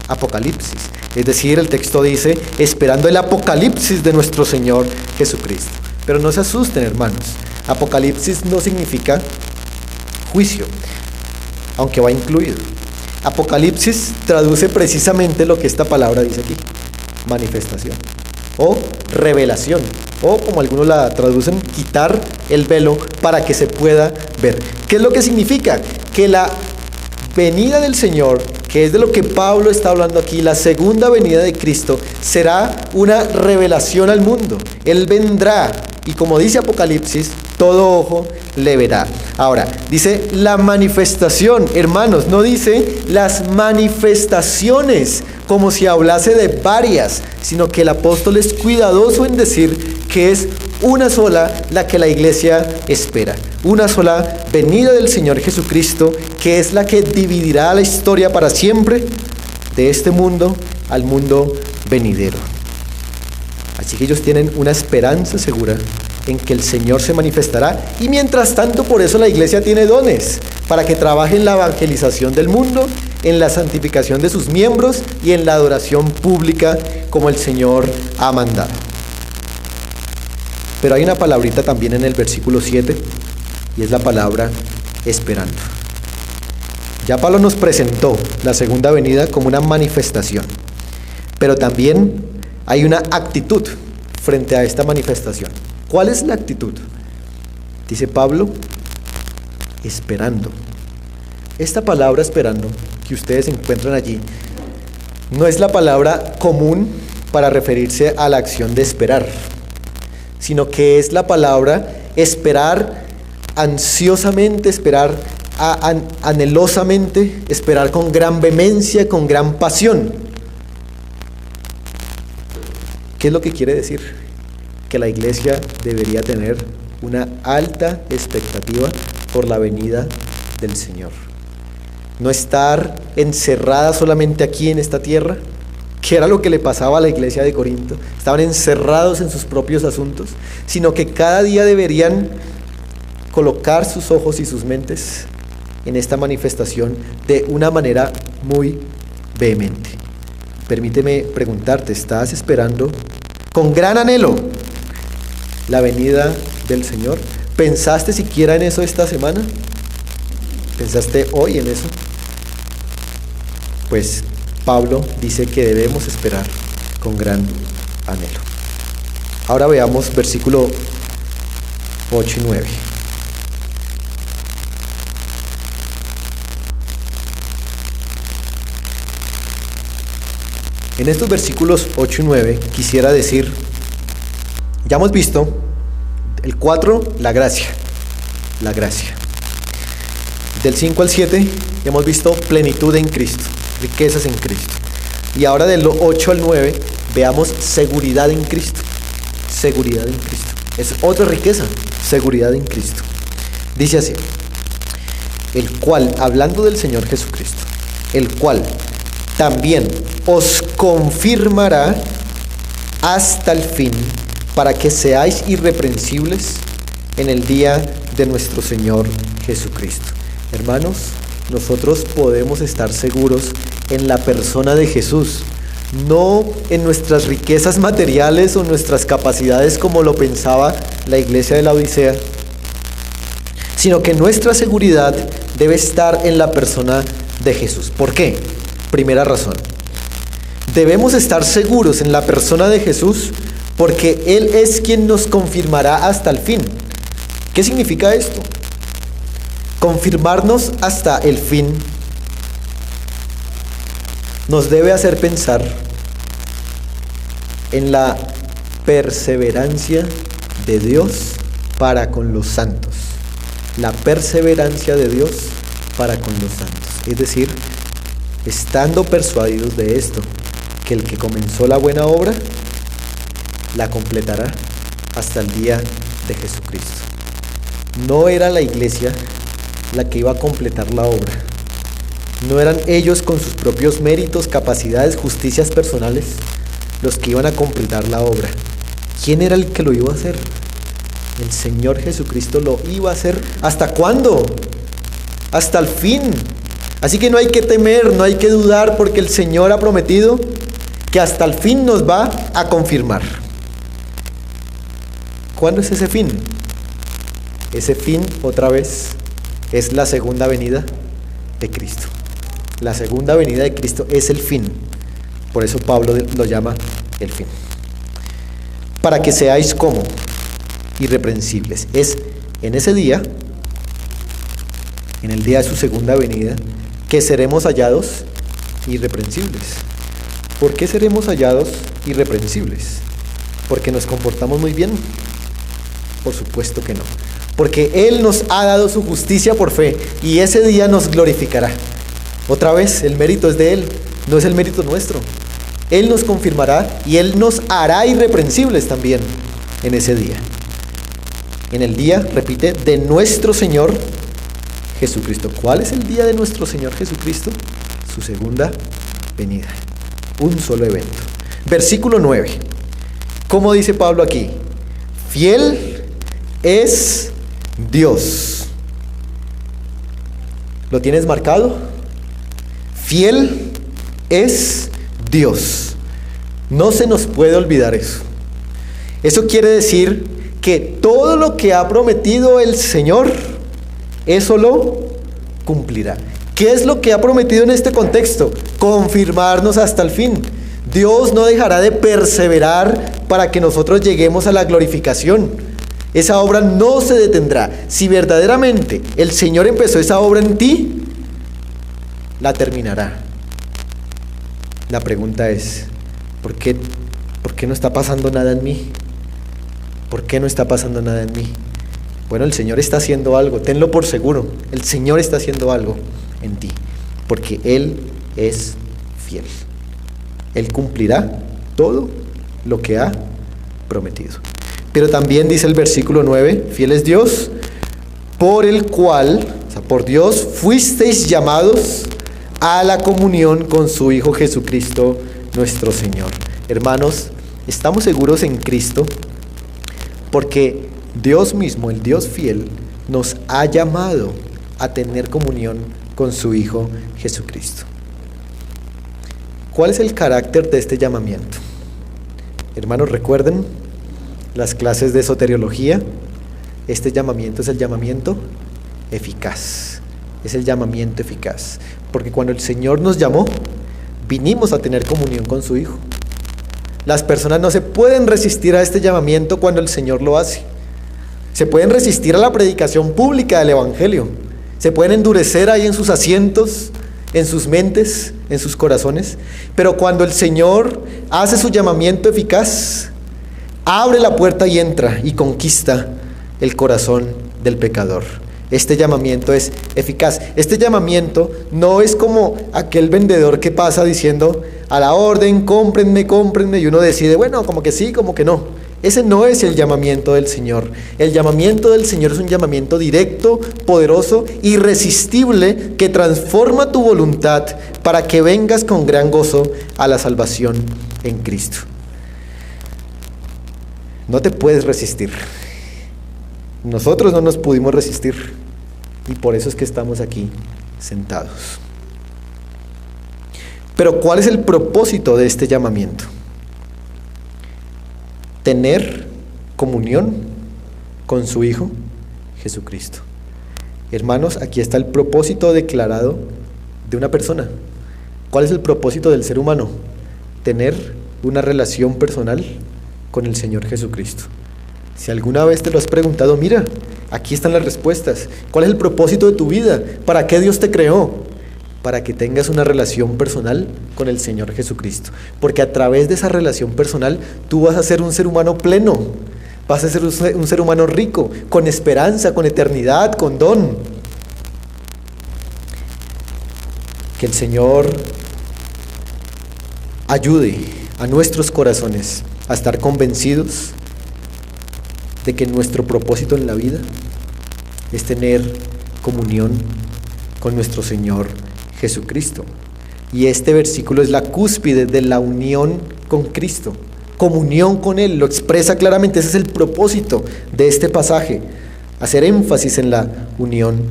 Apocalipsis. Es decir, el texto dice, esperando el apocalipsis de nuestro Señor Jesucristo. Pero no se asusten, hermanos. Apocalipsis no significa juicio, aunque va incluido. Apocalipsis traduce precisamente lo que esta palabra dice aquí. Manifestación o revelación, o como algunos la traducen, quitar el velo para que se pueda ver. ¿Qué es lo que significa? Que la venida del Señor, que es de lo que Pablo está hablando aquí, la segunda venida de Cristo, será una revelación al mundo. Él vendrá y, como dice Apocalipsis, todo ojo le verá. Ahora, dice la manifestación, hermanos, no dice las manifestaciones como si hablase de varias, sino que el apóstol es cuidadoso en decir que es una sola la que la iglesia espera. Una sola venida del Señor Jesucristo, que es la que dividirá la historia para siempre de este mundo al mundo venidero. Así que ellos tienen una esperanza segura en que el Señor se manifestará, y mientras tanto por eso la iglesia tiene dones, para que trabaje en la evangelización del mundo, en la santificación de sus miembros y en la adoración pública como el Señor ha mandado. Pero hay una palabrita también en el versículo 7, y es la palabra esperando. Ya Pablo nos presentó la segunda venida como una manifestación, pero también hay una actitud frente a esta manifestación. ¿Cuál es la actitud? Dice Pablo, esperando. Esta palabra esperando que ustedes encuentran allí no es la palabra común para referirse a la acción de esperar, sino que es la palabra esperar ansiosamente, esperar anhelosamente, esperar con gran vehemencia, con gran pasión. ¿Qué es lo que quiere decir? Que la iglesia debería tener una alta expectativa por la venida del Señor. No estar encerrada solamente aquí en esta tierra, que era lo que le pasaba a la iglesia de Corinto. Estaban encerrados en sus propios asuntos, sino que cada día deberían colocar sus ojos y sus mentes en esta manifestación de una manera muy vehemente. Permíteme preguntarte, ¿estás esperando con gran anhelo la venida del Señor? ¿Pensaste siquiera en eso esta semana? ¿Pensaste hoy en eso? Pues Pablo dice que debemos esperar con gran anhelo. Ahora veamos versículo 8 y 9. En estos versículos 8 y 9 quisiera decir, ya hemos visto el 4, la gracia. Del 5 al 7 ya hemos visto plenitud en Cristo, riquezas en Cristo. Y ahora del 8 al 9 veamos seguridad en Cristo. Seguridad en Cristo. Es otra riqueza, seguridad en Cristo. Dice así, el cual, hablando del Señor Jesucristo, el cual también os confirmará hasta el fin, para que seáis irreprensibles en el día de nuestro Señor Jesucristo. Hermanos, nosotros podemos estar seguros en la persona de Jesús, no en nuestras riquezas materiales o nuestras capacidades como lo pensaba la iglesia de la Odisea, sino que nuestra seguridad debe estar en la persona de Jesús. ¿Por qué? Primera razón. Debemos estar seguros en la persona de Jesús porque Él es quien nos confirmará hasta el fin. ¿Qué significa esto? Confirmarnos hasta el fin nos debe hacer pensar en la perseverancia de Dios para con los santos. La perseverancia de Dios para con los santos. Es decir, estando persuadidos de esto, que el que comenzó la buena obra, la completará hasta el día de Jesucristo. No era la iglesia la que iba a completar la obra. No eran ellos con sus propios méritos, capacidades, justicias personales los que iban a completar la obra. ¿Quién era el que lo iba a hacer? El Señor Jesucristo lo iba a hacer. ¿Hasta cuándo? Hasta el fin. Así que no hay que temer, no hay que dudar, porque el Señor ha prometido que hasta el fin nos va a confirmar. ¿Cuándo es ese fin? Ese fin, otra vez, es la segunda venida de Cristo. La segunda venida de Cristo es el fin. Por eso Pablo lo llama el fin. Para que seáis como irreprensibles. Es en ese día, en el día de su segunda venida, que seremos hallados irreprensibles. ¿Por qué seremos hallados irreprensibles? ¿Porque nos comportamos muy bien? Por supuesto que no. Porque Él nos ha dado su justicia por fe y ese día nos glorificará. Otra vez, el mérito es de Él, no es el mérito nuestro. Él nos confirmará y Él nos hará irreprensibles también en ese día. En el día, repite, de nuestro Señor Jesucristo. ¿Cuál es el día de nuestro Señor Jesucristo? Su segunda venida. Un solo evento. Versículo 9. ¿Cómo dice Pablo aquí? Fiel es Dios. ¿Lo tienes marcado? Fiel es Dios. No se nos puede olvidar eso. Eso quiere decir que todo lo que ha prometido el Señor, eso lo cumplirá. ¿Qué es lo que ha prometido en este contexto? Confirmarnos hasta el fin. Dios no dejará de perseverar para que nosotros lleguemos a la glorificación. Esa obra no se detendrá. Si verdaderamente el Señor empezó esa obra en ti, la terminará. La pregunta es, ¿por qué no está pasando nada en mí? ¿Por qué no está pasando nada en mí? Bueno, el Señor está haciendo algo, tenlo por seguro. El Señor está haciendo algo en ti, porque Él es fiel. Él cumplirá todo lo que ha prometido. Pero también dice el versículo 9, fiel es Dios, por el cual, o sea, por Dios, fuisteis llamados a la comunión con su Hijo Jesucristo, nuestro Señor. Hermanos, estamos seguros en Cristo porque Dios mismo, el Dios fiel, nos ha llamado a tener comunión con su Hijo Jesucristo. ¿Cuál es el carácter de este llamamiento? Hermanos, recuerden las clases de soteriología. Este llamamiento es el llamamiento eficaz. Es el llamamiento eficaz. Porque cuando el Señor nos llamó, vinimos a tener comunión con su Hijo. Las personas no se pueden resistir a este llamamiento cuando el Señor lo hace. Se pueden resistir a la predicación pública del Evangelio. Se pueden endurecer ahí en sus asientos, en sus mentes, en sus corazones. Pero cuando el Señor hace su llamamiento eficaz, abre la puerta y entra y conquista el corazón del pecador. Este llamamiento es eficaz. Este llamamiento no es como aquel vendedor que pasa diciendo a la orden, cómprenme, cómprenme, y uno decide, bueno, como que sí, como que no. Ese no es el llamamiento del Señor. El llamamiento del Señor es un llamamiento directo, poderoso, irresistible, que transforma tu voluntad para que vengas con gran gozo a la salvación en Cristo. No te puedes resistir. Nosotros no nos pudimos resistir y por eso es que estamos aquí sentados. Pero ¿cuál es el propósito de este llamamiento? Tener comunión con su Hijo Jesucristo. Hermanos, aquí está el propósito declarado de una persona. ¿Cuál es el propósito del ser humano? Tener una relación personal con el Señor Jesucristo. Si alguna vez te lo has preguntado, mira, aquí están las respuestas. ¿Cuál es el propósito de tu vida? ¿Para qué Dios te creó? Para que tengas una relación personal con el Señor Jesucristo. Porque a través de esa relación personal, tú vas a ser un ser humano pleno. Vas a ser un ser humano rico, con esperanza, con eternidad, con don. Que el Señor ayude a nuestros corazones a estar convencidos de que nuestro propósito en la vida es tener comunión con nuestro Señor Jesucristo. Y este versículo es la cúspide de la unión con Cristo, comunión con Él, lo expresa claramente. Ese es el propósito de este pasaje, hacer énfasis en la unión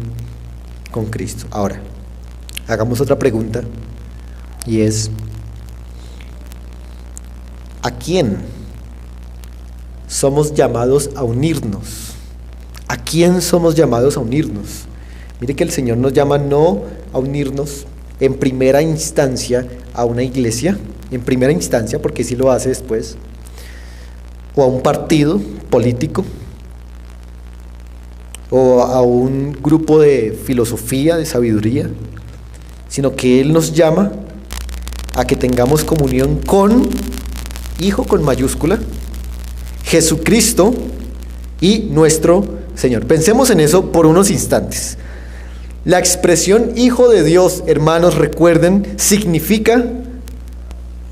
con Cristo. Ahora, hagamos otra pregunta, y es, ¿a quién somos llamados a unirnos? ¿A quién somos llamados a unirnos? Mire que el Señor nos llama no a unirnos en primera instancia a una iglesia, en primera instancia, porque sí lo hace después, o a un partido político, o a un grupo de filosofía, de sabiduría, sino que Él nos llama a que tengamos comunión con Hijo con mayúscula, Jesucristo y nuestro Señor. Pensemos en eso por unos instantes. La expresión Hijo de Dios, hermanos, recuerden, significa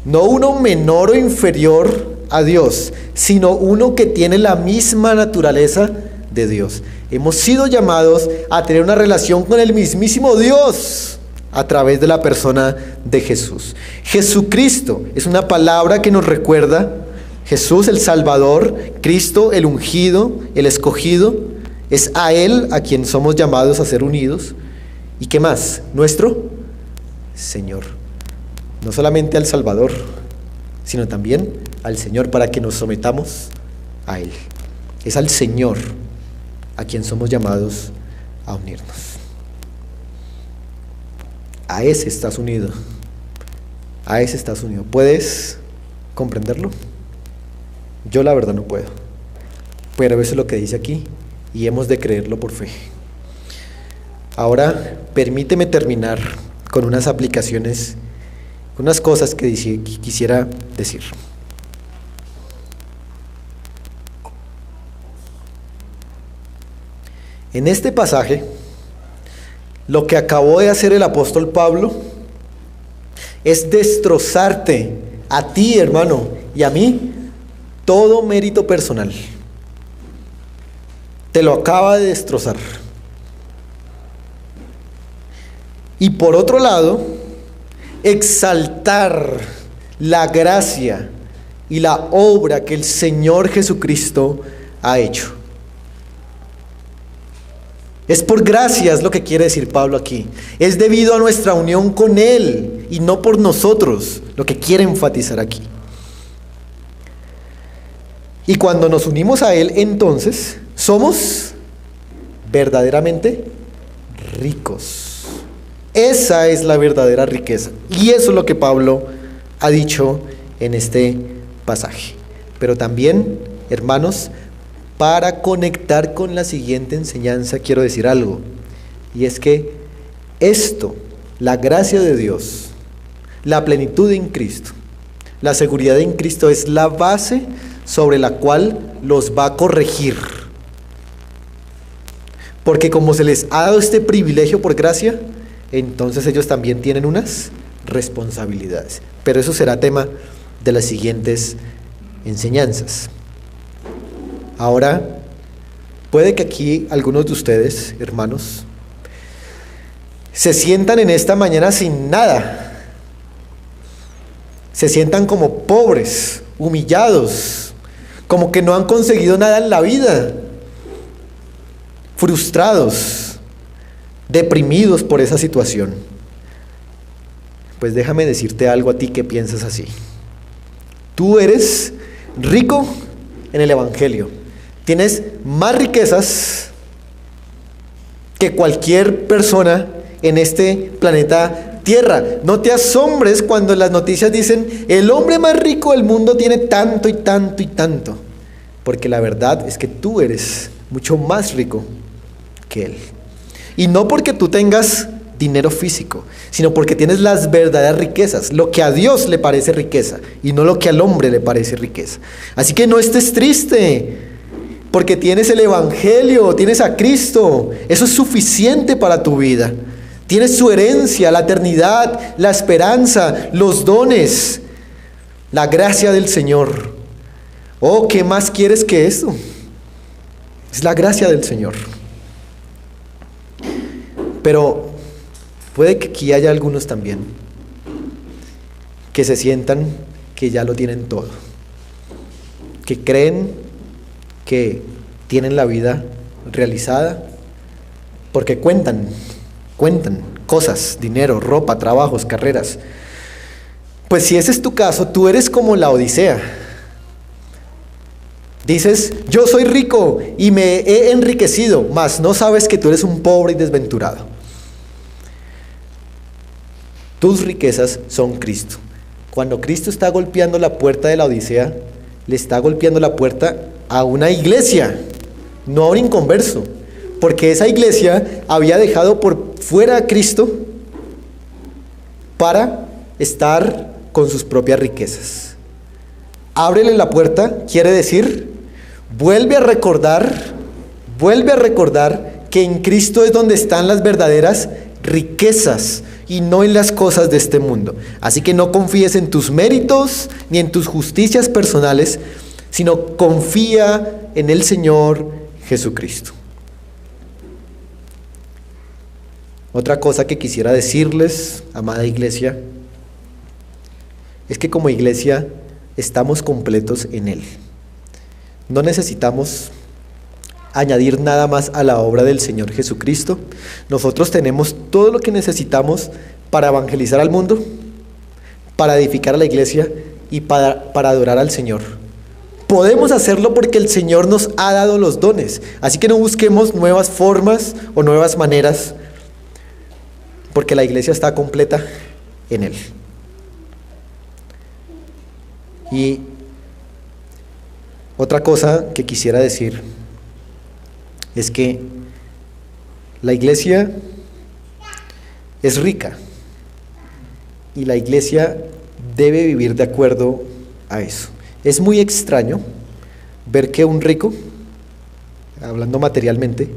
no uno menor o inferior a Dios, sino uno que tiene la misma naturaleza de Dios. Hemos sido llamados a tener una relación con el mismísimo Dios a través de la persona de Jesús. Jesucristo es una palabra que nos recuerda Jesús el Salvador, Cristo el ungido, el escogido, es a Él a quien somos llamados a ser unidos. ¿Y qué más? Nuestro Señor. No solamente al Salvador, sino también al Señor, para que nos sometamos a Él. Es al Señor a quien somos llamados a unirnos. A ese estás unido. A ese estás unido. ¿Puedes comprenderlo? Yo la verdad no puedo. Pero eso es lo que dice aquí y hemos de creerlo por fe. Ahora, permíteme terminar con unas aplicaciones, unas cosas que quisiera decir. En este pasaje, lo que acabó de hacer el apóstol Pablo es destrozarte a ti, hermano, y a mí, todo mérito personal. Te lo acaba de destrozar. Y por otro lado, exaltar la gracia y la obra que el Señor Jesucristo ha hecho. Es por gracia, es lo que quiere decir Pablo aquí. Es debido a nuestra unión con Él y no por nosotros, lo que quiere enfatizar aquí. Y cuando nos unimos a Él, entonces, somos verdaderamente ricos. Esa es la verdadera riqueza. Y eso es lo que Pablo ha dicho en este pasaje. Pero también, hermanos, para conectar con la siguiente enseñanza, quiero decir algo. Y es que esto, la gracia de Dios, la plenitud en Cristo, la seguridad en Cristo es la base sobre la cual los va a corregir. Porque como se les ha dado este privilegio por gracia, entonces ellos también tienen unas responsabilidades. Pero eso será tema de las siguientes enseñanzas. Ahora, puede que aquí algunos de ustedes, hermanos, se sientan en esta mañana sin nada. Se sientan como pobres, humillados, como que no han conseguido nada en la vida, frustrados, deprimidos por esa situación. Pues déjame decirte algo a ti que piensas así. Tú eres rico en el Evangelio. Tienes más riquezas que cualquier persona en este planeta Tierra. No te asombres cuando las noticias dicen el hombre más rico del mundo tiene tanto y tanto y tanto. Porque la verdad es que tú eres mucho más rico que él. Y no porque tú tengas dinero físico, sino porque tienes las verdaderas riquezas, lo que a Dios le parece riqueza y no lo que al hombre le parece riqueza. Así que no estés triste, porque tienes el Evangelio, tienes a Cristo. Eso es suficiente para tu vida. Tienes su herencia, la eternidad, la esperanza, los dones, la gracia del Señor. Oh, ¿qué más quieres que eso? Es la gracia del Señor. Pero puede que aquí haya algunos también que se sientan que ya lo tienen todo, que creen que tienen la vida realizada porque cuentan cosas, dinero, ropa, trabajos, carreras. Pues si ese es tu caso, tú eres como la Odisea. Dices, yo soy rico y me he enriquecido, mas no sabes que tú eres un pobre y desventurado. Tus riquezas son Cristo. Cuando Cristo está golpeando la puerta de la Odisea, le está golpeando la puerta a una iglesia, no a un inconverso, porque esa iglesia había dejado por fuera a Cristo para estar con sus propias riquezas. Ábrele la puerta, quiere decir, vuelve a recordar que en Cristo es donde están las verdaderas riquezas y no en las cosas de este mundo. Así que no confíes en tus méritos ni en tus justicias personales, sino confía en el Señor Jesucristo. Otra cosa que quisiera decirles, amada iglesia, es que como iglesia estamos completos en Él. No necesitamos añadir nada más a la obra del Señor Jesucristo. Nosotros tenemos todo lo que necesitamos para evangelizar al mundo, para edificar a la iglesia y para adorar al Señor. Podemos hacerlo porque el Señor nos ha dado los dones. Así que no busquemos nuevas formas o nuevas maneras, porque la iglesia está completa en Él. Y otra cosa que quisiera decir es que la iglesia es rica y la iglesia debe vivir de acuerdo a eso. Es muy extraño ver que un rico, hablando materialmente,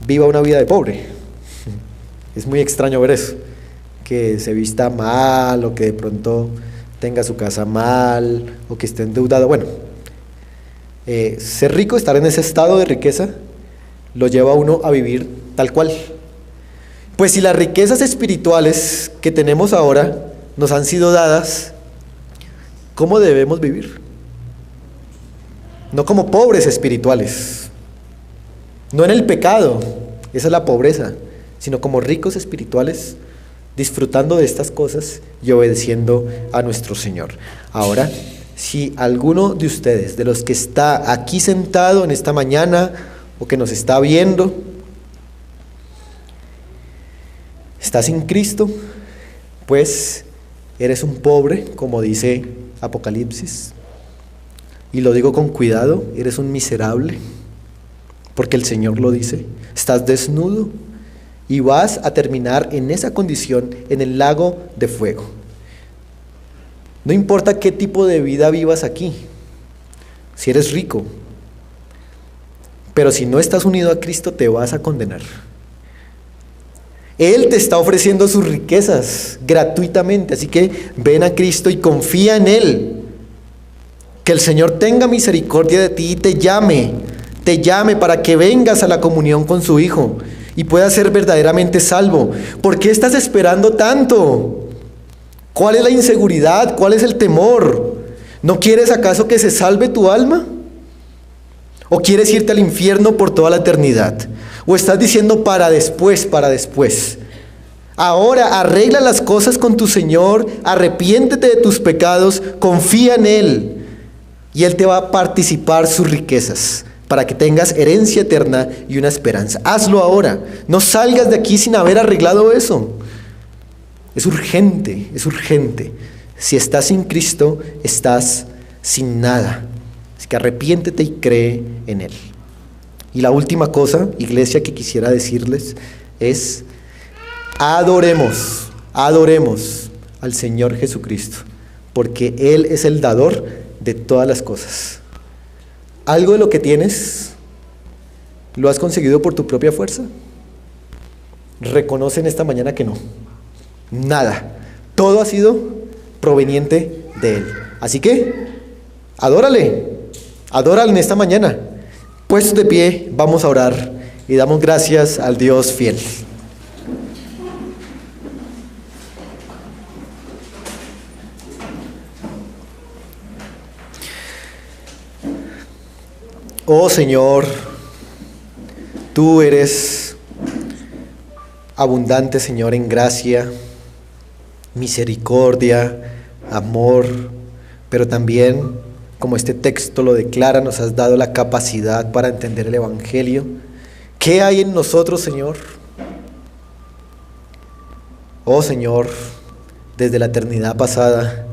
viva una vida de pobre. Es muy extraño ver eso, que se vista mal o que de pronto tenga su casa mal o que esté endeudado. Bueno, ser rico, estar en ese estado de riqueza, lo lleva a uno a vivir tal cual. Pues si las riquezas espirituales que tenemos ahora nos han sido dadas, ¿cómo debemos vivir? No como pobres espirituales, no en el pecado, esa es la pobreza, sino como ricos espirituales, disfrutando de estas cosas y obedeciendo a nuestro Señor. Ahora, si alguno de ustedes, de los que está aquí sentado en esta mañana o que nos está viendo, está sin Cristo, pues eres un pobre, como dice Apocalipsis, y lo digo con cuidado, eres un miserable, porque el Señor lo dice, estás desnudo y vas a terminar en esa condición en el lago de fuego. No importa qué tipo de vida vivas aquí, si eres rico, pero si no estás unido a Cristo te vas a condenar. Él te está ofreciendo sus riquezas gratuitamente, así que ven a Cristo y confía en Él. Que el Señor tenga misericordia de ti y te llame para que vengas a la comunión con su Hijo y puedas ser verdaderamente salvo. ¿Por qué estás esperando tanto? ¿Cuál es la inseguridad? ¿Cuál es el temor? ¿No quieres acaso que se salve tu alma? ¿O quieres irte al infierno por toda la eternidad? ¿O estás diciendo para después, para después? Ahora arregla las cosas con tu Señor, arrepiéntete de tus pecados, confía en Él y Él te va a participar sus riquezas para que tengas herencia eterna y una esperanza. Hazlo ahora, no salgas de aquí sin haber arreglado eso. Es urgente, es urgente. Si estás sin Cristo, estás sin nada. Así que arrepiéntete y cree en Él. Y la última cosa, iglesia, que quisiera decirles es: adoremos al Señor Jesucristo, porque Él es el dador de todas las cosas. ¿Algo de lo que tienes lo has conseguido por tu propia fuerza? Reconoce en esta mañana que no. Nada. Todo ha sido proveniente de Él. Así que, adórale en esta mañana. Puestos de pie, vamos a orar y damos gracias al Dios fiel. Oh Señor, tú eres abundante, Señor, en gracia, misericordia, amor, pero también, como este texto lo declara, nos has dado la capacidad para entender el Evangelio. ¿Qué hay en nosotros, Señor? Oh Señor, desde la eternidad pasada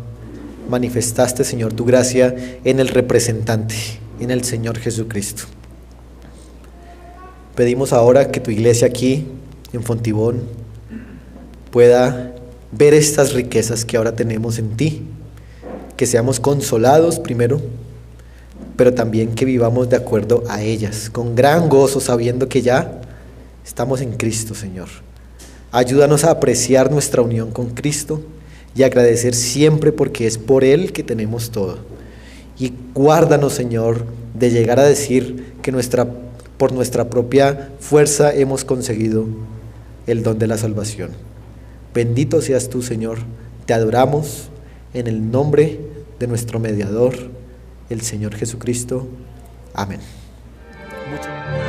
manifestaste, Señor, tu gracia en el representante, en el Señor Jesucristo. Pedimos ahora que tu iglesia aquí en Fontibón pueda ver estas riquezas que ahora tenemos en ti, que seamos consolados primero, pero también que vivamos de acuerdo a ellas, con gran gozo, sabiendo que ya estamos en Cristo, Señor. Ayúdanos a apreciar nuestra unión con Cristo y agradecer siempre, porque es por Él que tenemos todo. Y guárdanos, Señor, de llegar a decir que por nuestra propia fuerza hemos conseguido el don de la salvación. Bendito seas tú, Señor. Te adoramos en el nombre de nuestro mediador, el Señor Jesucristo. Amén. Muchas